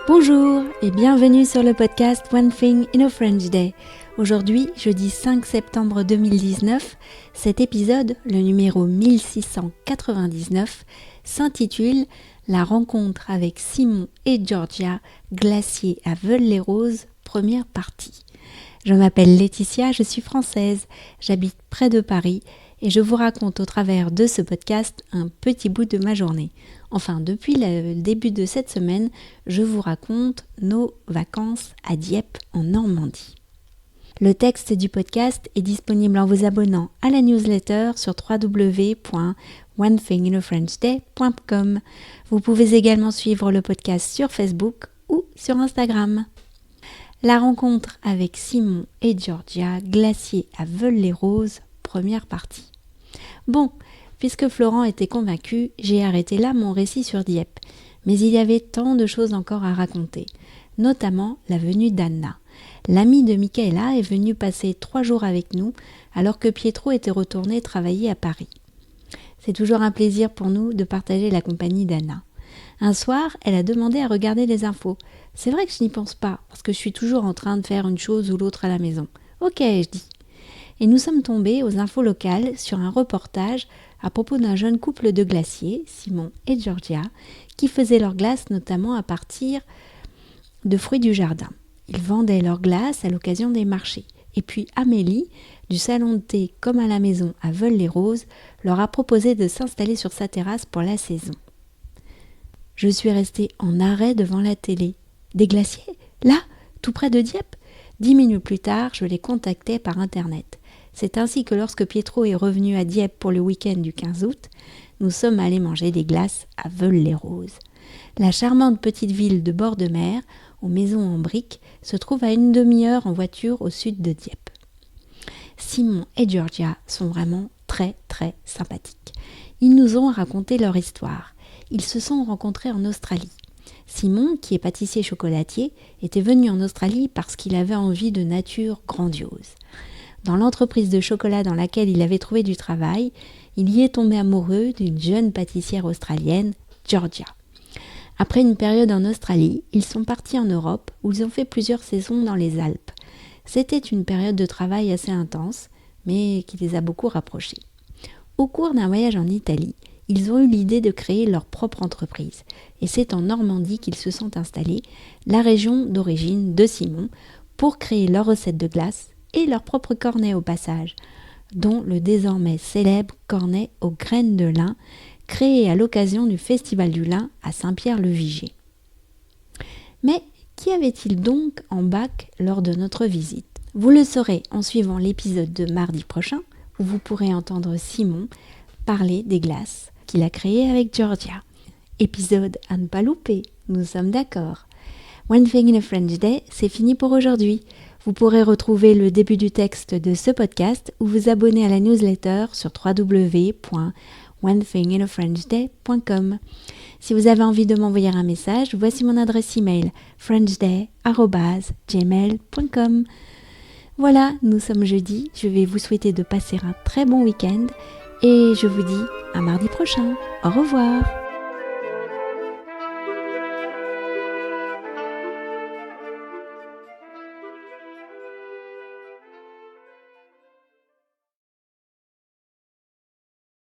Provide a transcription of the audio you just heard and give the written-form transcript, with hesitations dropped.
Bonjour et bienvenue sur le podcast One Thing in a French Day. Aujourd'hui, jeudi 5 septembre 2019, cet épisode, le numéro 1699, s'intitule « La rencontre avec Simon et Georgia, glacier à Veules-les-Roses, première partie ». Je m'appelle Laetitia, je suis française, j'habite près de Paris et je vous raconte au travers de ce podcast un petit bout de ma journée. Enfin, depuis le début de cette semaine, je vous raconte nos vacances à Dieppe en Normandie. Le texte du podcast est disponible en vous abonnant à la newsletter sur www.onethinginafrenchday.com. Vous pouvez également suivre le podcast sur Facebook ou sur Instagram. La rencontre avec Simon et Georgia, glacier à Veules-les-Roses, première partie. Bon, puisque Florent était convaincu, j'ai arrêté là mon récit sur Dieppe. Mais il y avait tant de choses encore à raconter, notamment la venue d'Anna. L'amie de Michaela est venue passer 3 jours avec nous, alors que Pietro était retourné travailler à Paris. C'est toujours un plaisir pour nous de partager la compagnie d'Anna. Un soir, elle a demandé à regarder les infos. C'est vrai que je n'y pense pas, parce que je suis toujours en train de faire une chose ou l'autre à la maison. Ok, je dis. Et nous sommes tombés aux infos locales sur un reportage à propos d'un jeune couple de glaciers, Simon et Georgia, qui faisaient leur glace notamment à partir de fruits du jardin. Ils vendaient leur glace à l'occasion des marchés. Et puis Amélie, du salon de thé comme à la maison à Veules-les-Roses, leur a proposé de s'installer sur sa terrasse pour la saison. Je suis restée en arrêt devant la télé. Des glaciers ? Là, tout près de Dieppe ? 10 minutes plus tard, je les contactais par Internet. C'est ainsi que lorsque Pietro est revenu à Dieppe pour le week-end du 15 août, nous sommes allés manger des glaces à Veules-les-Roses. La charmante petite ville de bord de mer, aux maisons en briques, se trouve à une demi-heure en voiture au sud de Dieppe. Simon et Georgia sont vraiment très sympathiques. Ils nous ont raconté leur histoire. Ils se sont rencontrés en Australie. Simon, qui est pâtissier chocolatier, était venu en Australie parce qu'il avait envie de nature grandiose. Dans l'entreprise de chocolat dans laquelle il avait trouvé du travail, il y est tombé amoureux d'une jeune pâtissière australienne, Georgia. Après une période en Australie, ils sont partis en Europe où ils ont fait plusieurs saisons dans les Alpes. C'était une période de travail assez intense, mais qui les a beaucoup rapprochés. Au cours d'un voyage en Italie, ils ont eu l'idée de créer leur propre entreprise. Et c'est en Normandie qu'ils se sont installés, la région d'origine de Simon, pour créer leurs recettes de glace et leur propre cornet au passage, dont le désormais célèbre cornet aux graines de lin, créé à l'occasion du Festival du lin à Saint-Pierre-le-Vigier. Mais qu'y avait-il donc en bac lors de notre visite ? Vous le saurez en suivant l'épisode de mardi prochain, où vous pourrez entendre Simon parler des glaces qu'il a créées avec Georgia. Épisode à ne pas louper, nous sommes d'accord. One Thing in a French Day, c'est fini pour aujourd'hui. Vous pourrez retrouver le début du texte de ce podcast ou vous abonner à la newsletter sur www.onethinginafrenchday.com. Si vous avez envie de m'envoyer un message, voici mon adresse email frenchday@gmail.com. Voilà, nous sommes jeudi. Je vais vous souhaiter de passer un très bon week-end et je vous dis à mardi prochain. Au revoir.